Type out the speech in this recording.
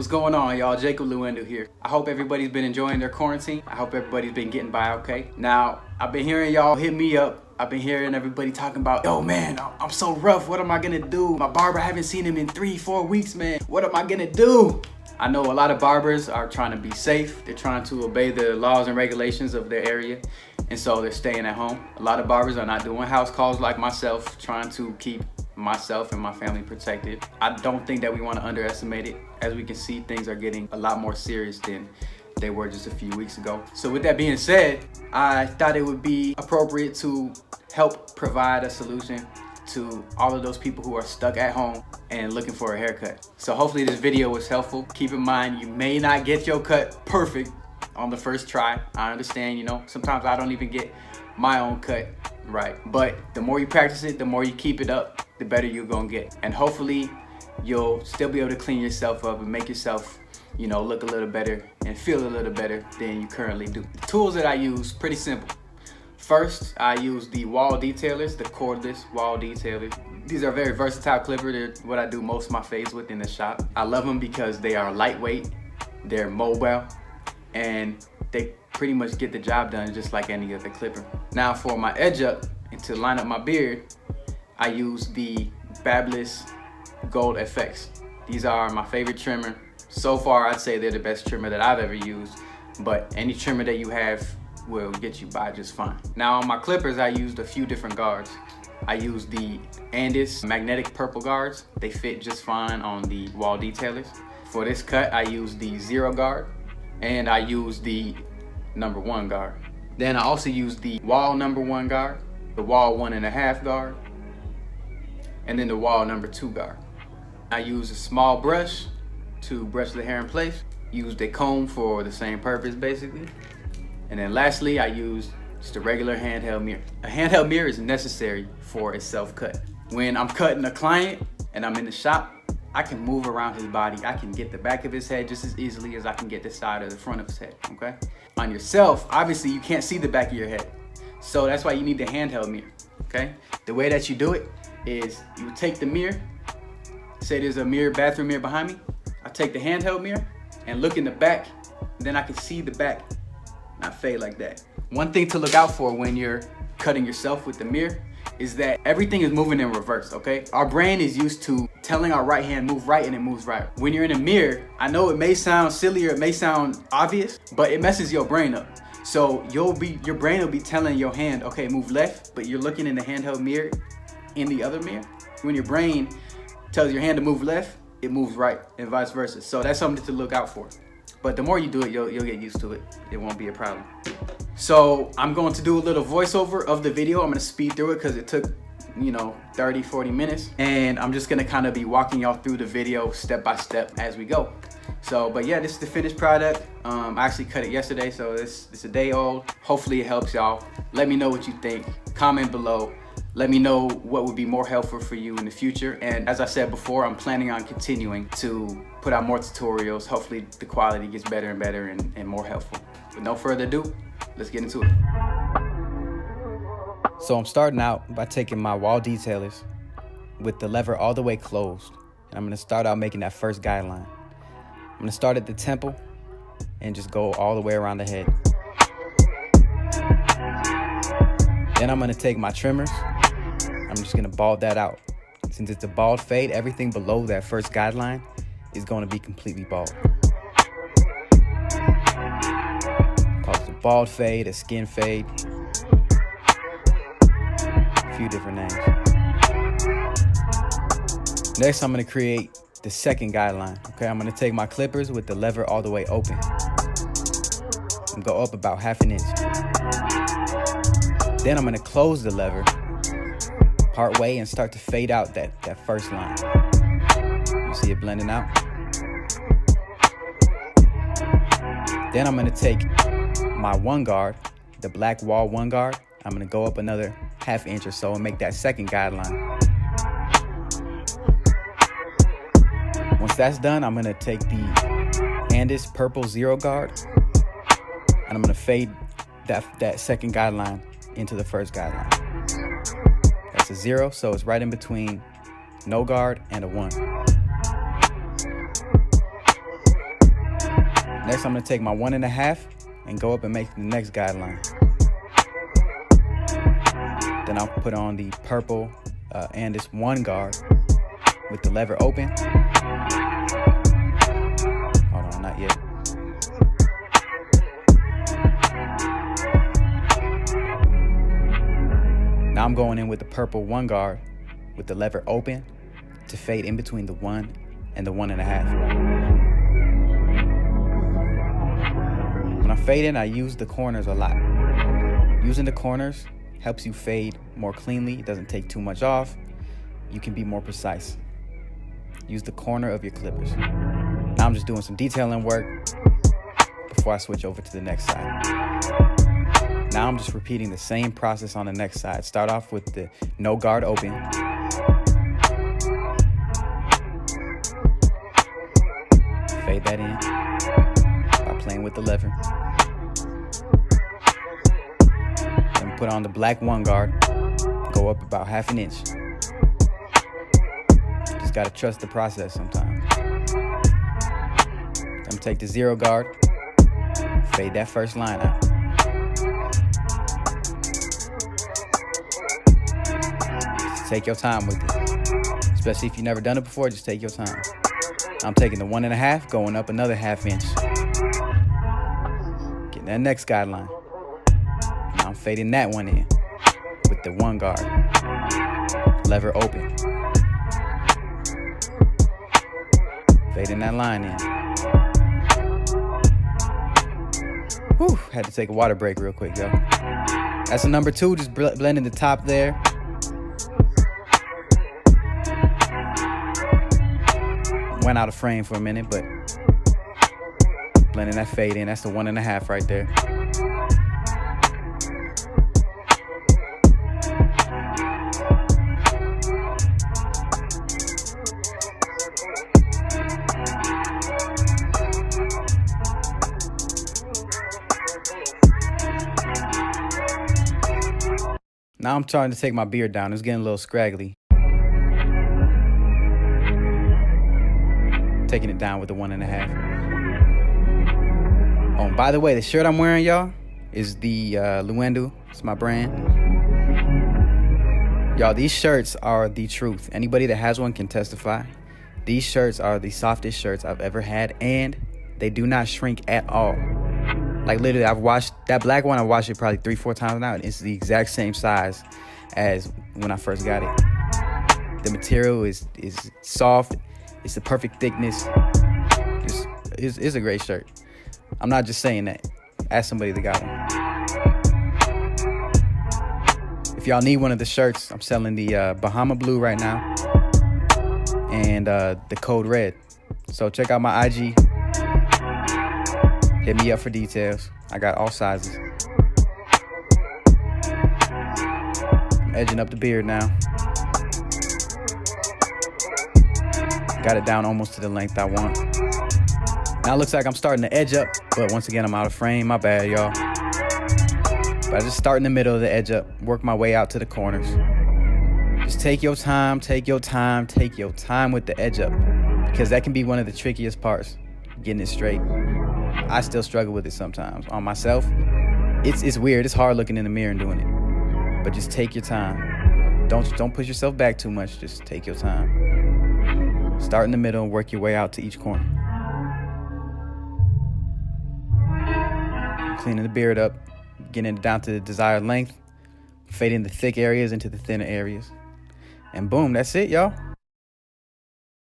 What's going on, y'all? Jacob Luendo here. I hope everybody's been enjoying their quarantine. I hope everybody's been getting by okay. Now, I've been hearing y'all hit me up. I've been hearing everybody talking about, yo man, I'm so rough. What am I gonna do? My barber, I haven't seen him in 3-4 weeks, man. What am I gonna do? I know a lot of barbers are trying to be safe. They're trying to obey the laws and regulations of their area. And so they're staying at home. A lot of barbers are not doing house calls like myself, trying to keep myself and my family protected. I don't think that we want to underestimate it. As we can see, things are getting a lot more serious than they were just a few weeks ago. So with that being said, I thought it would be appropriate to help provide a solution to all of those people who are stuck at home and looking for a haircut. So hopefully this video was helpful. Keep in mind, you may not get your cut perfect on the first try. I understand, you know, sometimes I don't even get my own cut right. But the more you practice it, the more you keep it up, the better you're gonna get. And hopefully you'll still be able to clean yourself up and make yourself, you know, look a little better and feel a little better than you currently do. The tools that I use, pretty simple. First, I use the wall detailers, the cordless wall detailers. These are very versatile clipper. They're what I do most of my fades with in the shop. I love them because they are lightweight, they're mobile, and they pretty much get the job done just like any other clipper. Now for my edge up and to line up my beard, I use the Fabulous Gold FX. These are my favorite trimmer. So far, I'd say they're the best trimmer that I've ever used, but any trimmer that you have will get you by just fine. Now on my clippers, I used a few different guards. I used the Andis magnetic purple guards. They fit just fine on the wall detailers. For this cut, I used the 0 guard, and I used the number 1 guard. Then I also used the wall number 1 guard, the wall 1.5 guard, and then the wall number 2 guard. I used a small brush to brush the hair in place. Used a comb for the same purpose basically. And then lastly, I used just a regular handheld mirror. A handheld mirror is necessary for a self-cut. When I'm cutting a client and I'm in the shop, I can move around his body. I can get the back of his head just as easily as I can get the side or the front of his head, okay? On yourself, obviously you can't see the back of your head. So that's why you need the handheld mirror, okay? The way that you do it is you would take the mirror, say there's a mirror, bathroom mirror behind me. I take the handheld mirror and look in the back, and then I can see the back, not fade like that. One thing to look out for when you're cutting yourself with the mirror is that everything is moving in reverse, okay? Our brain is used to telling our right hand move right and it moves right. When you're in a mirror, I know it may sound silly or it may sound obvious, but it messes your brain up. So your brain will be telling your hand, okay, move left, but you're looking in the handheld mirror in the other mirror. When your brain tells your hand to move left, it moves right and vice versa. So that's something to look out for. But the more you do it, you'll get used to it. It won't be a problem. So I'm going to do a little voiceover of the video. I'm gonna speed through it because it took, you know, 30-40 minutes. And I'm just gonna kind of be walking y'all through the video step by step as we go. So, but yeah, this is the finished product. I actually cut it yesterday, so it's a day old. Hopefully it helps y'all. Let me know what you think. Comment below. Let me know what would be more helpful for you in the future. And as I said before, I'm planning on continuing to put out more tutorials. Hopefully the quality gets better and better and more helpful. With no further ado, let's get into it. So I'm starting out by taking my wall detailers with the lever all the way closed. And I'm gonna start out making that first guideline. I'm gonna start at the temple and just go all the way around the head. Then I'm gonna take my trimmers. I'm just gonna bald that out. Since it's a bald fade, everything below that first guideline is gonna be completely bald. Call it a bald fade, a skin fade. A few different names. Next, I'm gonna create the second guideline. Okay, I'm gonna take my clippers with the lever all the way open and go up about 1/2 inch. Then I'm gonna close the lever part way and start to fade out that first line. You see it blending out? Then I'm gonna take my 1 guard, the black wall 1 guard. I'm gonna go up another 1/2 inch or so and make that second guideline. Once that's done, I'm gonna take the Andis purple 0 guard and I'm gonna fade that second guideline into the first guideline. That's a 0, so it's right in between no guard and a 1. Next, I'm gonna take my 1.5 and go up and make the next guideline. Then I'll put on the purple and this 1 guard with the lever open. Hold on, not yet. Now I'm going in with the purple 1 guard with the lever open to fade in between the 1 and the 1.5. When I'm fading, I use the corners a lot. Using the corners helps you fade more cleanly. It doesn't take too much off. You can be more precise. Use the corner of your clippers. Now I'm just doing some detailing work before I switch over to the next side. Now I'm just repeating the same process on the next side. Start off with the no guard open. Fade that in by playing with the lever. Then put on the black 1 guard. Go up about 1/2 inch. Just gotta trust the process sometimes. Then take the 0 guard. Fade that first line out. Take your time with it. Especially if you've never done it before, just take your time. I'm taking the 1.5, going up another 1/2 inch. Getting that next guideline. Now I'm fading that one in with the 1 guard. Lever open. Fading that line in. Whew, had to take a water break real quick, yo. That's a number 2, just blending the top there. Went out of frame for a minute, but blending that fade in. That's the 1.5 right there. Now I'm trying to take my beard down. It's getting a little scraggly. Taking it down with the 1.5. Oh, and by the way, the shirt I'm wearing, y'all, is the Luendu. It's my brand. Y'all, these shirts are the truth. Anybody that has one can testify. These shirts are the softest shirts I've ever had, and they do not shrink at all. Like, literally, I've washed that black one. I washed it probably 3-4 times now, and it's the exact same size as when I first got it. The material is soft. It's the perfect thickness. It's a great shirt. I'm not just saying that. Ask somebody that got one. If y'all need one of the shirts, I'm selling the Bahama Blue right now and the Code Red. So check out my IG. Hit me up for details. I got all sizes. I'm edging up the beard now. Got it down almost to the length I want. Now it looks like I'm starting to edge up, but once again, I'm out of frame. My bad, y'all. But I just start in the middle of the edge up, work my way out to the corners. Just take your time, take your time, take your time with the edge up, because that can be one of the trickiest parts, getting it straight. I still struggle with it sometimes. On myself, it's weird. It's hard looking in the mirror and doing it. But just take your time. Don't push yourself back too much. Just take your time. Start in the middle and work your way out to each corner. Cleaning the beard up, getting it down to the desired length, fading the thick areas into the thinner areas. And boom, that's it, y'all.